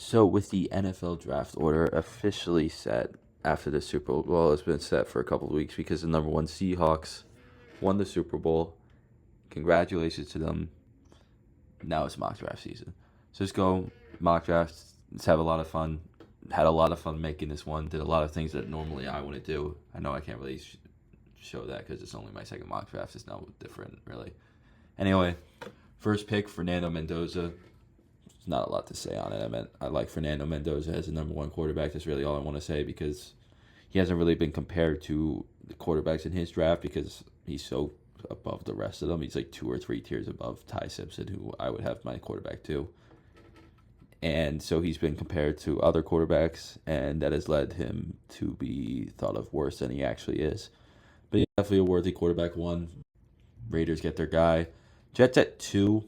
So, with the NFL draft order officially set after the Super Bowl, well, it's been set for a couple of weeks because the number one Seahawks won the Super Bowl. Congratulations to them. Now it's mock draft season. So, let's go mock drafts. Let's have a lot of fun. Had a lot of fun making this one. Did a lot of things that normally I wouldn't do. I know I can't really show that because it's only my second mock draft. It's no different, really. Anyway, first pick, Fernando Mendoza. Not a lot to say on it. I like Fernando Mendoza as the number one quarterback. That's really all I want to say because he hasn't really been compared to the quarterbacks in his draft because he's so above the rest of them. He's like 2 or 3 tiers above Ty Simpson, who I would have my quarterback too. And so he's been compared to other quarterbacks, and that has led him to be thought of worse than he actually is. But he's definitely a worthy quarterback one. Raiders get their guy. Jets at 2.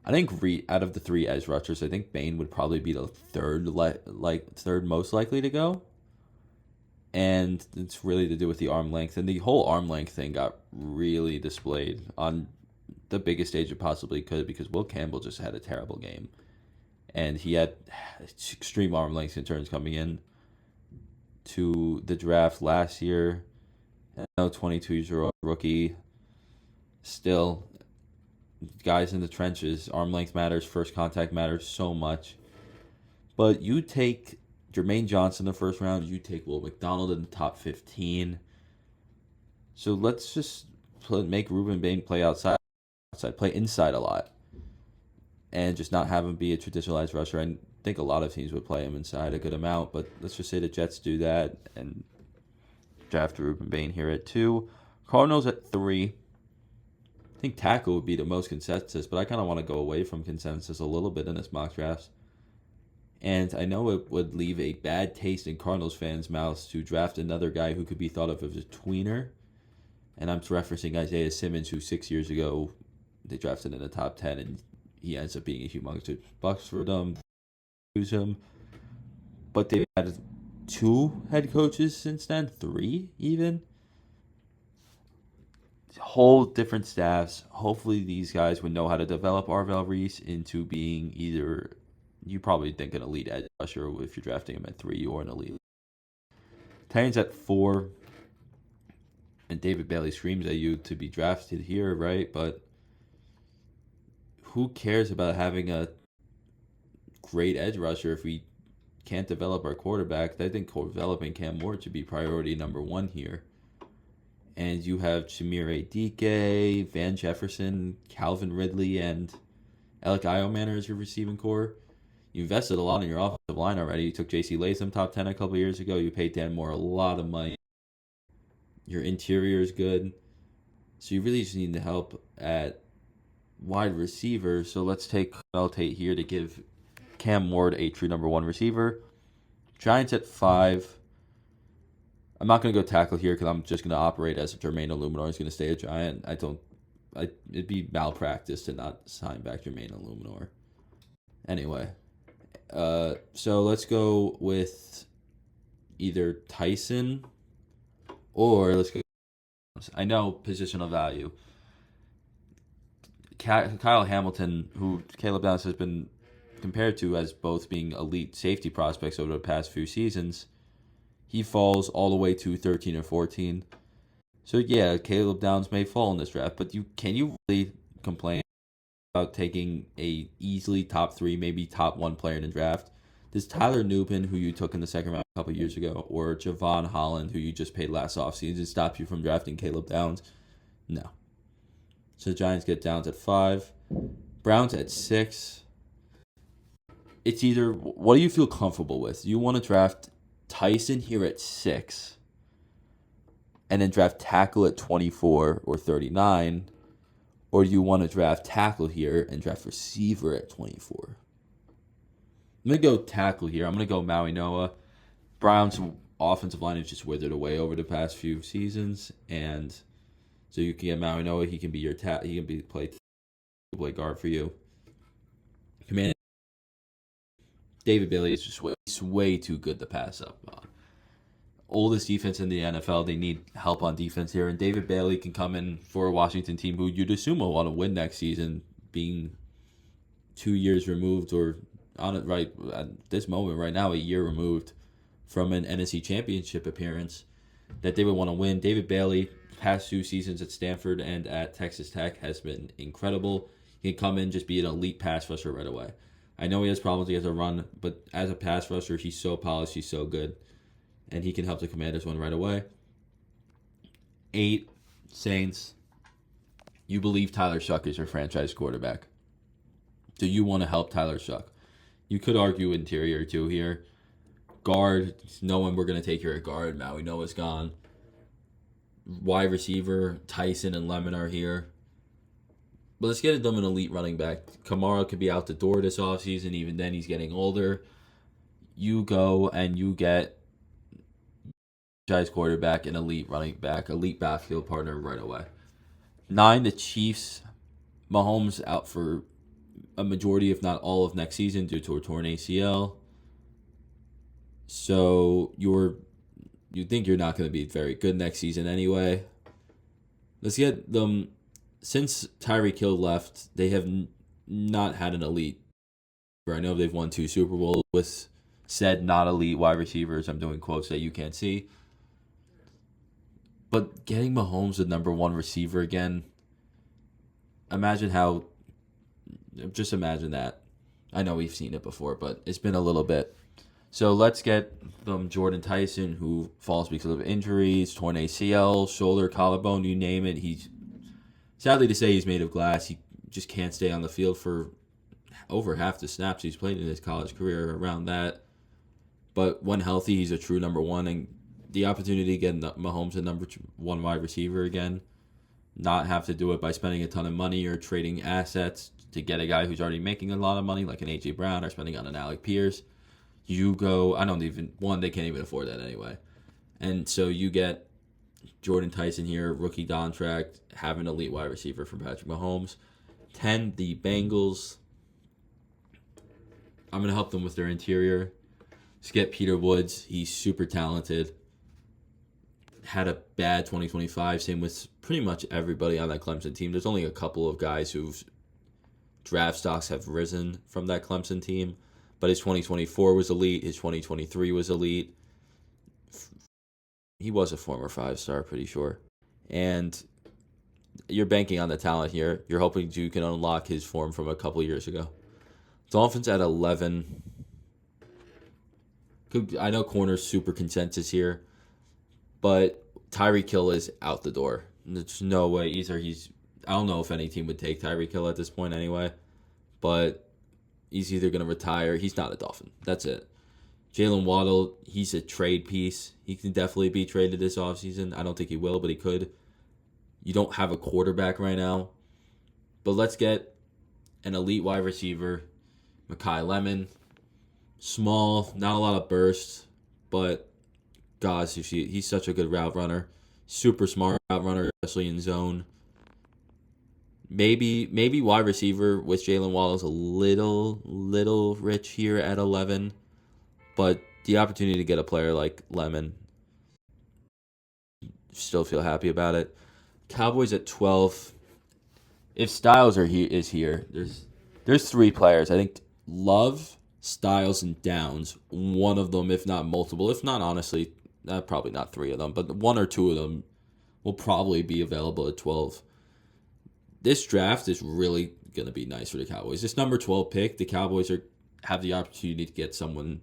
I think out of the three edge rushers, I think Bain would probably be the third most likely to go, and it's really to do with the arm length, and the whole arm length thing got really displayed on the biggest stage it possibly could because Will Campbell just had a terrible game, and he had extreme arm length concerns coming in to the draft last year. I know 22-year-old rookie, still guys in the trenches, arm length matters, first contact matters so much. But you take Jermaine Johnson in the first round, you take Will McDonald in the top 15. So let's just make Ruben Bain play outside, play inside a lot, and just not have him be a traditionalized rusher. I think a lot of teams would play him inside a good amount, but let's just say the Jets do that and draft Ruben Bain here at 2. Cardinals at 3. I think tackle would be the most consensus, but I kind of want to go away from consensus a little bit in this mock draft. And I know it would leave a bad taste in Cardinals fans' mouths to draft another guy who could be thought of as a tweener. And I'm referencing Isaiah Simmons, who 6 years ago they drafted in the top 10, and he ends up being a humongous bucks for them. Use him. But they've had 2 head coaches since then, 3 even. Whole different staffs. Hopefully these guys would know how to develop Arvell Reese into being either, you probably think an elite edge rusher if you're drafting him at 3 or an elite. Titans at 4. And David Bailey screams at you to be drafted here, right? But who cares about having a great edge rusher if we can't develop our quarterback? I think developing Cam Ward should be priority number 1 here. And you have Chimere Dike, Van Jefferson, Calvin Ridley, and Alec Iomanner as your receiving core. You invested a lot in your offensive line already. You took J.C. Latham top 10 a couple years ago. You paid Dan Moore a lot of money. Your interior is good. So you really just need the help at wide receiver. So let's take Kyle Tate here to give Cam Ward a true number 1 receiver. Giants at 5. I'm not going to go tackle here because I'm just going to operate as if Jermaine Illuminor is going to stay a Giant. It'd be malpractice to not sign back Jermaine Illuminor. Anyway, so let's go with either Tyson or let's go. I know positional value. Kyle Hamilton, who Caleb Downs has been compared to as both being elite safety prospects over the past few seasons, he falls all the way to 13 or 14. So yeah, Caleb Downs may fall in this draft, but can you really complain about taking a easily top 3, maybe top 1 player in the draft? Does Tyler Nubin, who you took in the second round a couple years ago, or Javon Holland, who you just paid last offseason, stop you from drafting Caleb Downs? No. So the Giants get Downs at 5. Browns at 6. It's either, what do you feel comfortable with? Do you want to draft Tyson here at 6 and then draft tackle at 24 or 39, or do you want to draft tackle here and draft receiver at 24? I'm going to go tackle here. I'm going to go Maui Noah. Browns' offensive line has just withered away over the past few seasons, and so you can get Maui Noah. He can be your he can play guard for you. Command David Bailey is just way too good to pass up on. Oldest defense in the NFL. They need help on defense here, and David Bailey can come in for a Washington team who you'd assume will want to win next season, being 2 years removed or on it right at this moment right now, a year removed from an NFC Championship appearance that they would want to win. David Bailey, past 2 seasons at Stanford and at Texas Tech, has been incredible. He can come in, just be an elite pass rusher right away. I know he has problems, he has a run, but as a pass rusher, he's so polished, he's so good, and he can help the Commanders win right away. 8, Saints. You believe Tyler Shuck is your franchise quarterback. Do you want to help Tyler Shuck? You could argue interior too here. Guard, no one we're going to take here at guard. Maui Noah's gone. Wide receiver, Tyson and Lemon are here. But let's get them an elite running back. Kamara could be out the door this offseason. Even then, he's getting older. You go and you get franchise quarterback, an elite running back, elite backfield partner right away. 9, the Chiefs. Mahomes out for a majority, if not all, of next season due to a torn ACL. So you think you're not going to be very good next season anyway. Let's get them. Since Tyreek Hill left, they have not had an elite. I know they've won 2 Super Bowls with said not elite wide receivers. I'm doing quotes that you can't see. But getting Mahomes the number 1 receiver again, just imagine that. I know we've seen it before, but it's been a little bit. So let's get them Jordan Tyson, who falls because of injuries, torn ACL, shoulder, collarbone, you name it. He's, sadly to say, he's made of glass. He just can't stay on the field for over half the snaps he's played in his college career, around that. But when healthy, he's a true number 1, and the opportunity to get Mahomes a number 1 wide receiver again, not have to do it by spending a ton of money or trading assets to get a guy who's already making a lot of money, like an A.J. Brown, or spending on an Alec Pierce. You go, they can't even afford that anyway. And so you get Jordan Tyson here, rookie contract, have an elite wide receiver from Patrick Mahomes. 10, the Bengals. I'm going to help them with their interior. Just get Peter Woods. He's super talented. Had a bad 2025. Same with pretty much everybody on that Clemson team. There's only a couple of guys whose draft stocks have risen from that Clemson team. But his 2024 was elite. His 2023 was elite. He was a former 5-star, pretty sure. And you're banking on the talent here. You're hoping you can unlock his form from a couple years ago. Dolphins at 11. I know corner's super consensus here, but Tyreek Hill is out the door. There's no way either. I don't know if any team would take Tyreek Hill at this point anyway, but he's either going to retire. He's not a Dolphin. That's it. Jalen Waddle, he's a trade piece. He can definitely be traded this offseason. I don't think he will, but he could. You don't have a quarterback right now. But let's get an elite wide receiver, Mekhi Lemon. Small, not a lot of bursts, but gosh, he's such a good route runner. Super smart route runner, especially in zone. Maybe wide receiver with Jalen Waddle is a little rich here at 11, but the opportunity to get a player like Lemon, still feel happy about it. Cowboys at 12. If Styles is here, there's 3 players. I think Love, Styles, and Downs. One of them, if not multiple, if not honestly, probably not 3 of them, but 1 or 2 of them will probably be available at 12. This draft is really going to be nice for the Cowboys. This number 12 pick, the Cowboys have the opportunity to get someone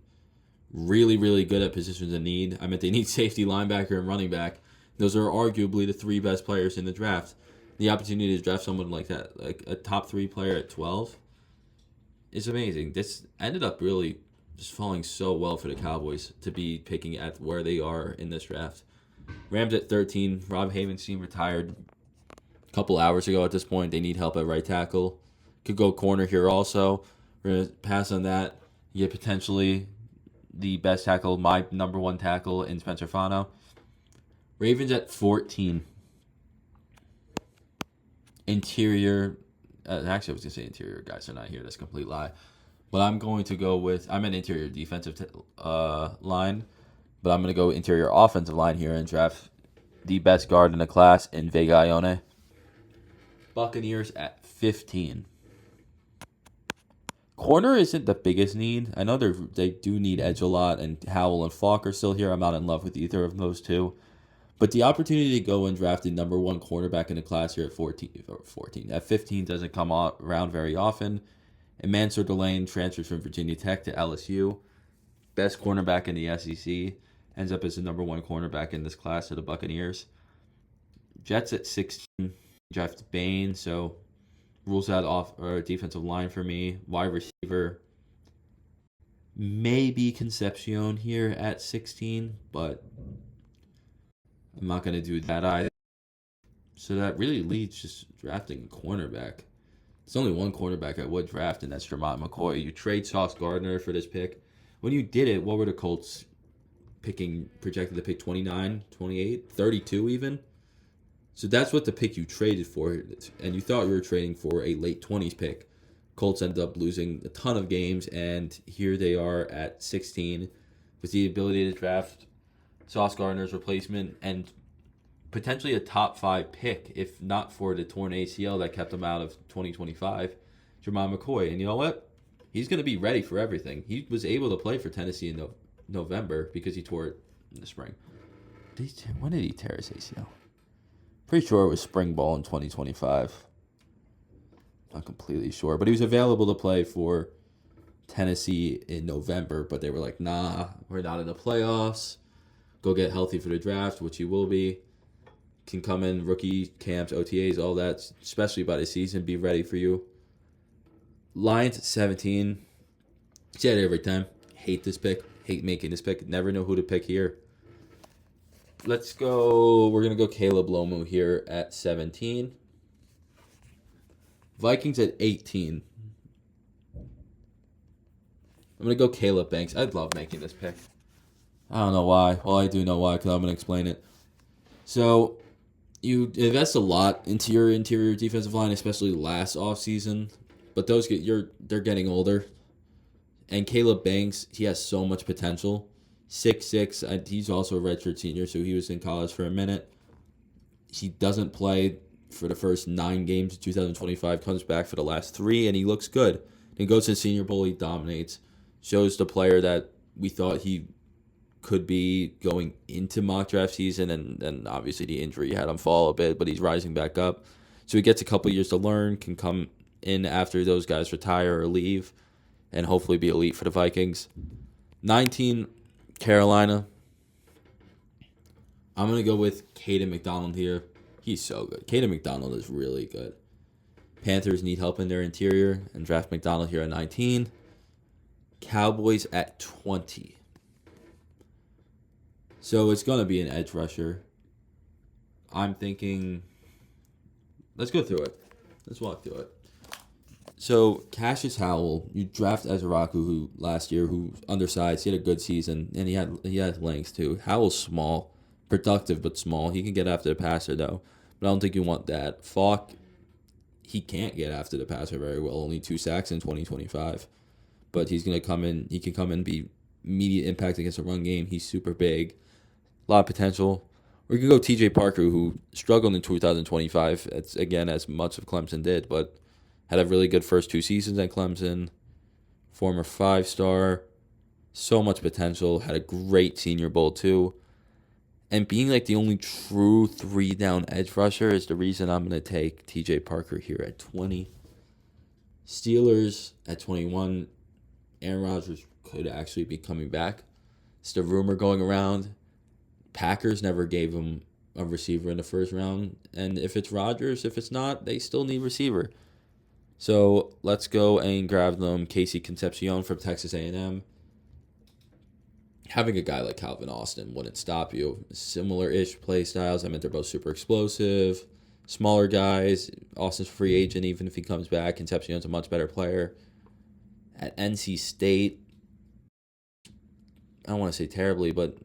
really, really good at positions of need. I meant they need safety, linebacker, and running back. Those are arguably the 3 best players in the draft. The opportunity to draft someone like that, like a top 3 player at 12, is amazing. This ended up really just falling so well for the Cowboys to be picking at where they are in this draft. Rams at 13. Rob Havenstein retired a couple hours ago at this point. They need help at right tackle. Could go corner here also. We're going to pass on that. You get potentially the best tackle, my number 1 tackle in Spencer Fano. Ravens at 14. Interior. Actually, I was going to say interior guys are not here. That's a complete lie. But I'm going to go with, I'm an interior defensive line, but I'm going to go interior offensive line here and draft the best guard in the class in Vega Ione. Buccaneers at 15. Corner isn't the biggest need. I know they do need edge a lot, and Howell and Falk are still here. I'm not in love with either of those two. But the opportunity to go and draft the number one cornerback in the class here at 14, at 15 doesn't come around very often. And Mansour Delane transfers from Virginia Tech to LSU. Best cornerback in the SEC. Ends up as the number one cornerback in this class of the Buccaneers. Jets at 16 draft Bain, so rules out off or defensive line for me. Wide receiver, maybe Concepcion here at 16, but I'm not going to do that either. So that really leads just drafting a cornerback. There's only one cornerback I would draft, and that's Jermont McCoy. You trade Sauce Gardner for this pick. When you did it, what were the Colts projected to pick 29, 28, 32 even? So that's what the pick you traded for, and you thought you were trading for a late 20s pick. Colts ended up losing a ton of games, and here they are at 16 with the ability to draft Sauce Gardner's replacement and potentially a top 5 pick, if not for the torn ACL that kept him out of 2025, Jermont McCoy. And you know what? He's going to be ready for everything. He was able to play for Tennessee in November because he tore it in the spring. When did he tear his ACL? Pretty sure it was spring ball in 2025. Not completely sure. But he was available to play for Tennessee in November, but they were like, nah, we're not in the playoffs. Go get healthy for the draft, which he will be. Can come in rookie camps, OTAs, all that, especially by the season, be ready for you. Lions at 17. Say it every time. Hate this pick. Hate making this pick. Never know who to pick here. Let's go. We're going to go Caleb Lomu here at 17. Vikings at 18. I'm going to go Caleb Banks. I'd love making this pick. I don't know why. Well, I do know why because I'm going to explain it. So, you invest a lot into your interior defensive line, especially last offseason. But they're getting older. And Caleb Banks, he has so much potential. 6'6", he's also a redshirt senior, so he was in college for a minute. He doesn't play for the first 9 games of 2025, comes back for the last 3, and he looks good. He goes to the Senior Bowl, he dominates. Shows the player that we thought he could be going into mock draft season, and then obviously the injury had him fall a bit, but he's rising back up. So he gets a couple years to learn, can come in after those guys retire or leave, and hopefully be elite for the Vikings. 19, Carolina. I'm going to go with Caden McDonald here. He's so good. Caden McDonald is really good. Panthers need help in their interior and draft McDonald here at 19. Cowboys at 20. So it's going to be an edge rusher. I'm thinking, let's go through it. Let's walk through it. So Cassius Howell, you draft Ezraku, who last year, who undersized, he had a good season, and he had length too. Howell's small, productive but small. He can get after the passer though, but I don't think you want that. Falk, he can't get after the passer very well. Only 2 sacks in 2025, but he's gonna come in. He can come in and be immediate impact against the run game. He's super big, a lot of potential. We can go T.J. Parker, who struggled in 2025. It's again as much of Clemson did, but had a really good first 2 seasons at Clemson. Former 5-star. So much potential. Had a great Senior Bowl too. And being like the only true 3-down edge rusher is the reason I'm going to take T.J. Parker here at 20. Steelers at 21. Aaron Rodgers could actually be coming back. It's the rumor going around. Packers never gave him a receiver in the first round. And if it's Rodgers, if it's not, they still need receiver. So let's go and grab them. Casey Concepcion from Texas A&M. Having a guy like Calvin Austin wouldn't stop you. Similar-ish play styles. I mean, they're both super explosive. Smaller guys. Austin's a free agent even if he comes back. Concepcion's a much better player. At NC State, I don't want to say terribly, but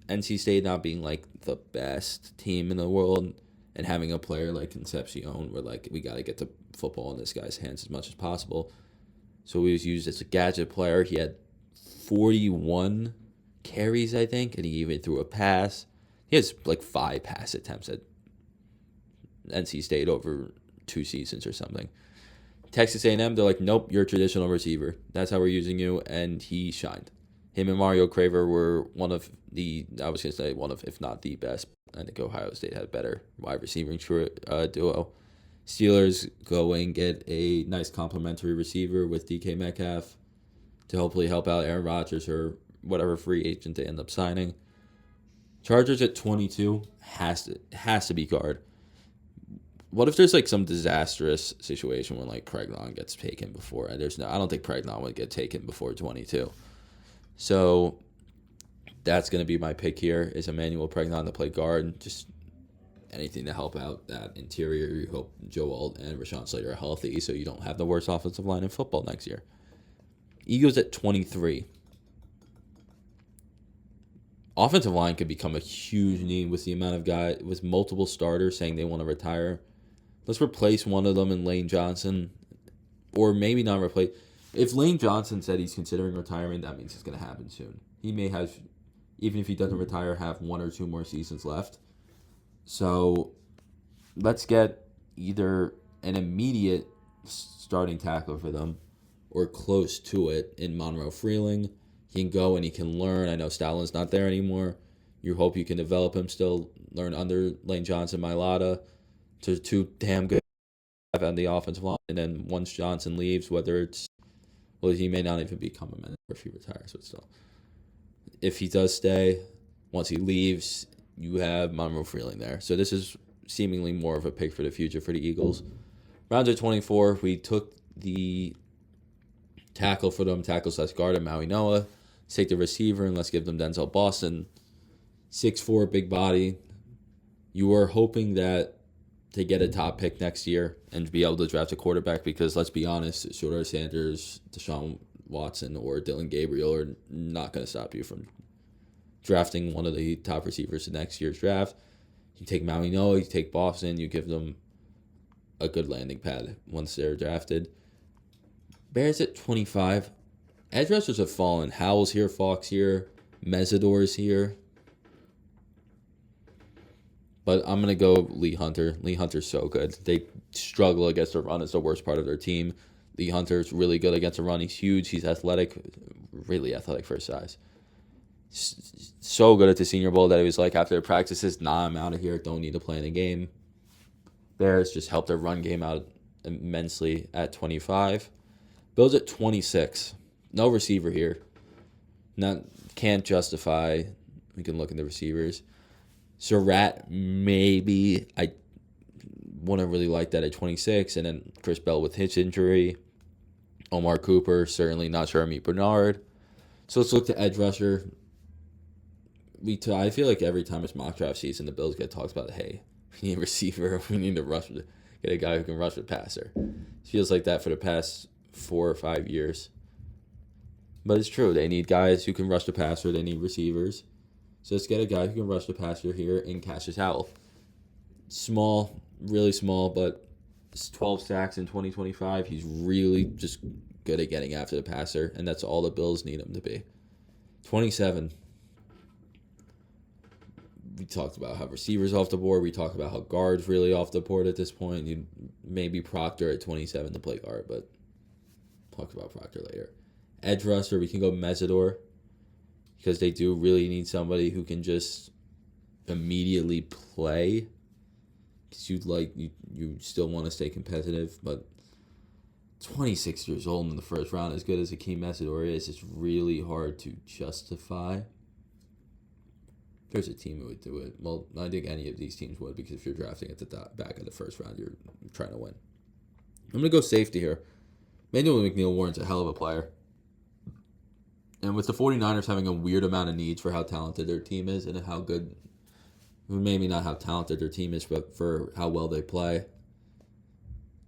NC State not being like the best team in the world and having a player like Concepcion, we're like, we got to get the football in this guy's hands as much as possible. So he was used as a gadget player. He had 41 carries, I think, and he even threw a pass. He has like 5 pass attempts at NC State over 2 seasons or something. Texas A&M, they're like, nope, you're a traditional receiver. That's how we're using you, and he shined. Him and Mario Craver were one of, if not the best. I think Ohio State had a better wide receiving duo. Steelers go and get a nice complimentary receiver with DK Metcalf to hopefully help out Aaron Rodgers or whatever free agent they end up signing. Chargers at 22 has to be guard. What if there's like some disastrous situation when like Pregnon gets taken before? I don't think Pregnon would get taken before 22. So that's going to be my pick here is Emmanuel Pregnon to play guard. Just anything to help out that interior. You hope Joe Alt and Rashawn Slater are healthy so you don't have the worst offensive line in football next year. Eagles at 23. Offensive line could become a huge need with the amount of guys, with multiple starters saying they want to retire. Let's replace one of them in Lane Johnson, or maybe not replace. If Lane Johnson said he's considering retirement, that means it's going to happen soon. He may have, even if he doesn't retire, have 1 or 2 more seasons left. So let's get either an immediate starting tackler for them or close to it in Monroe Freeling. He can go and he can learn. I know Stallin's not there anymore. You hope you can develop him still, learn under Lane Johnson, Mailata, to 2 damn good on the offensive line. And then once Johnson leaves, he may not even become a manager if he retires, but still. If he does stay, once he leaves, you have Monroe Freeling there. So this is seemingly more of a pick for the future for the Eagles. Round of 24, we took the tackle for them, tackle/guard at Maui Noah. Let's take the receiver and let's give them Denzel Boston. 6'4", big body. You were hoping that to get a top pick next year and be able to draft a quarterback because, let's be honest, Shedeur Sanders, Deshaun Watson, or Dylan Gabriel are not going to stop you from drafting one of the top receivers in next year's draft. You take Maui Noah, you take Boston, you give them a good landing pad once they're drafted. Bears at 25. Edge rushers have fallen. Howell's here, Fox here, Mesidor's here. But I'm going to go Lee Hunter. Lee Hunter's so good. They struggle against the run. It's the worst part of their team. Lee Hunter's really good against the run. He's huge. He's athletic. Really athletic for his size. So good at the Senior Bowl that he was like, after the practices, I'm out of here. Don't need to play in a game. Bears just helped their run game out immensely at 25. Bills at 26. No receiver here. Can't justify. We can look at the receivers. Surratt, maybe. I wouldn't really like that at 26. And then Chris Bell with his injury. Omar Cooper, certainly not sure. Amit Bernard. So let's look to edge rusher. I feel like every time it's mock draft season, the Bills get talks about, hey, we need a receiver. We need to get a guy who can rush the passer. It feels like that for the past 4 or 5 years. But it's true. They need guys who can rush the passer. They need receivers. So let's get a guy who can rush the passer here in Cassius Howell. Small, really small, but it's 12 sacks in 2025. He's really just good at getting after the passer, and that's all the Bills need him to be. 27. We talked about how receivers off the board. We talked about how guards really off the board at this point. You maybe Proctor at 27 to play guard, but talk about Proctor later. Edge rusher, we can go Mesidor, because they do really need somebody who can just immediately play. Because you still want to stay competitive, but 26 years old in the first round, as good as Akeem Mesidor is, it's really hard to justify. If there's a team who would do it, well, I think any of these teams would, because if you're drafting at the back of the first round, you're trying to win. I'm going to go safety here. Manuel McNeil-Warren's a hell of a player. And with the 49ers having a weird amount of needs for how talented their team is and how good, maybe not how talented their team is, but for how well they play,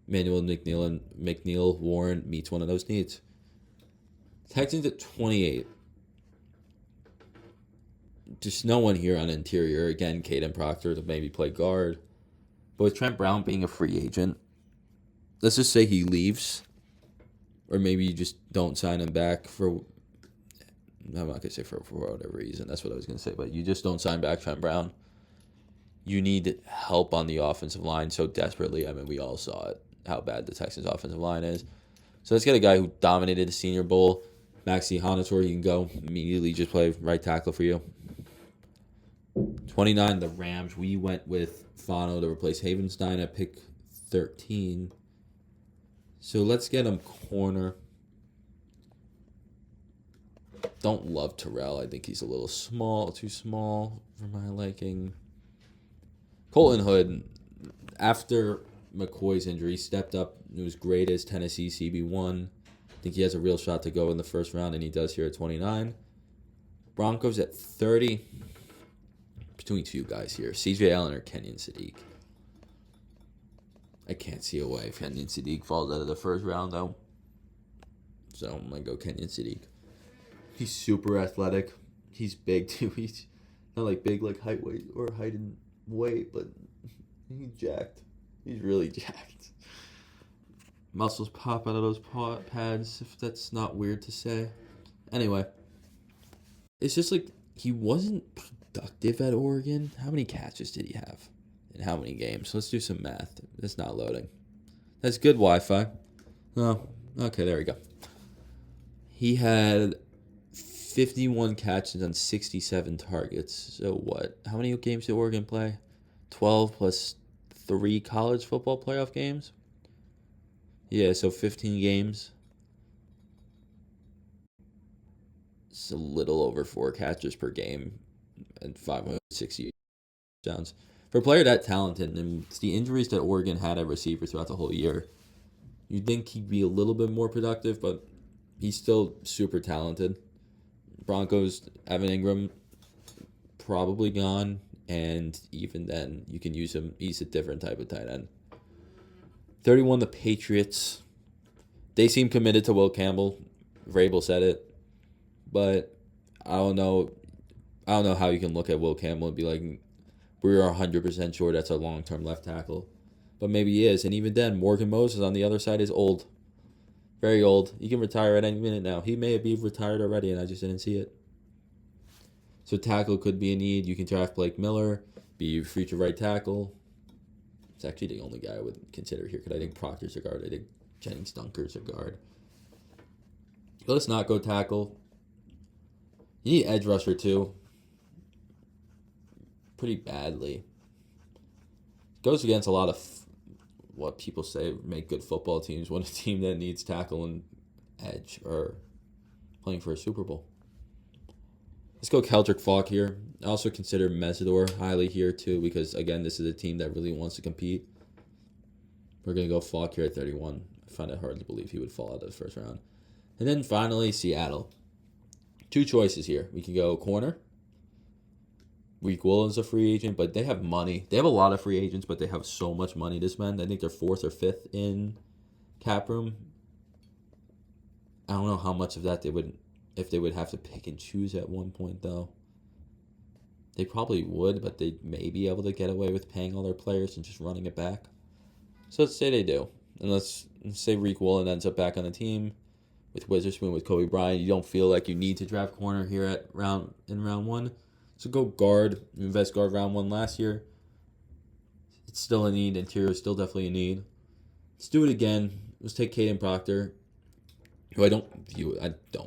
Manuel McNeil-Warren meets one of those needs. Texans at 28. Just no one here on interior. Again, Caden Proctor to maybe play guard. But with Trent Brown being a free agent, let's just say he leaves. Or maybe you just don't sign him back for... I'm not going to say for whatever reason. That's what I was going to say. But you just don't sign back Trent Brown. You need help on the offensive line so desperately. I mean, we all saw it. how bad the Texans' offensive line is. So let's get a guy who dominated the Senior Bowl. Maxi Hanator, you can go immediately just play right tackle for you. 29, the Rams. We went with Fano to replace Havenstein at pick 13. So let's get him corner. Don't love Terrell. I think he's a little small, too small for my liking. Colton Hood, after McCoy's injury, stepped up. It was great as Tennessee CB1. I think he has a real shot to go in the first round, and he does here at 29. Broncos at 30. Between two guys here, CJ Allen or Kenyon Sadiq. I can't see a way if Kenyon Sadiq falls out of the first round, though. So I'm going to go Kenyon Sadiq. He's super athletic. He's big, too. He's not like big like height and weight, but he's jacked. He's really jacked. Muscles pop out of those pads, if that's not weird to say. Anyway, it's just like he wasn't productive at Oregon. How many catches did he have in how many games? Let's do some math. It's not loading. That's good Wi-Fi. Oh, okay, there we go. He had 51 catches on 67 targets. So what? How many games did Oregon play? 12 plus 3 college football playoff games? Yeah, so 15 games. It's a little over 4 catches per game and 560 touchdowns. For a player that talented, and it's the injuries that Oregon had at receiver throughout the whole year, you'd think he'd be a little bit more productive, but he's still super talented. Broncos, Evan Ingram, probably gone, and even then, you can use him. He's a different type of tight end. 31, the Patriots. They seem committed to Will Campbell. Vrabel said it. But I don't know how you can look at Will Campbell and be like, we are 100% sure that's a long-term left tackle. But maybe he is. And even then, Morgan Moses on the other side is old. Very old. He can retire at any minute now. He may be retired already, and I just didn't see it. So tackle could be a need. You can draft Blake Miller, be your future right tackle. It's actually the only guy I would consider here because I think Proctor's a guard. I think Jennings Dunker's a guard. Let's not go tackle. You need edge rusher too. Pretty badly. Goes against a lot of what people say make good football teams when a team that needs tackle and edge are playing for a Super Bowl. Let's go Keldrick Falk here. I also consider Mesidor highly here too because, again, this is a team that really wants to compete. We're going to go Falk here at 31. I find it hard to believe he would fall out of the first round. And then finally, Seattle. 2 choices here. We can go corner. Reek Williams a free agent, but they have money. They have a lot of free agents, but they have so much money to spend. I think they're 4th or 5th in cap room. I don't know how much of that if they would have to pick and choose at one point, though. They probably would, but they may be able to get away with paying all their players and just running it back. So let's say they do. And let's say Reek Williams ends up back on the team with Witherspoon, with Kobe Bryant. You don't feel like you need to draft corner here in round 1. So go guard. You invest guard round 1 last year. It's still a need. Interior is still definitely a need. Let's do it again. Let's take Caden Proctor, who I don't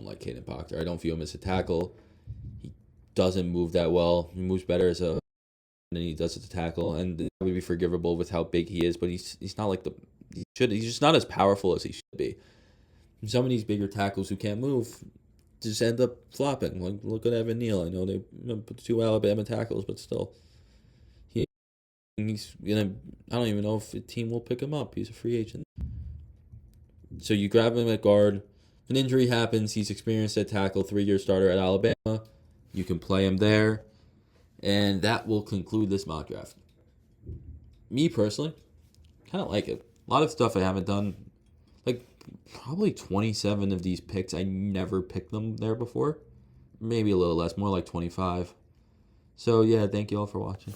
like Caden Proctor. I don't view him as a tackle. He doesn't move that well. He moves better as a than he does as a tackle, and that would be forgivable with how big he is. But he's not like he's just not as powerful as he should be. And some of these bigger tackles who can't move just end up flopping. Like, look at Evan Neal. I know they put 2 Alabama tackles, but still, he's gonna. I don't even know if a team will pick him up. He's a free agent. So you grab him at guard. If an injury happens, he's experienced at tackle, 3-year starter at Alabama. You can play him there, and that will conclude this mock draft. Me personally, kind of like it. A lot of stuff I haven't done. Like, probably 27 of these picks, I never picked them there before. Maybe a little less, more like 25. So, yeah, thank you all for watching.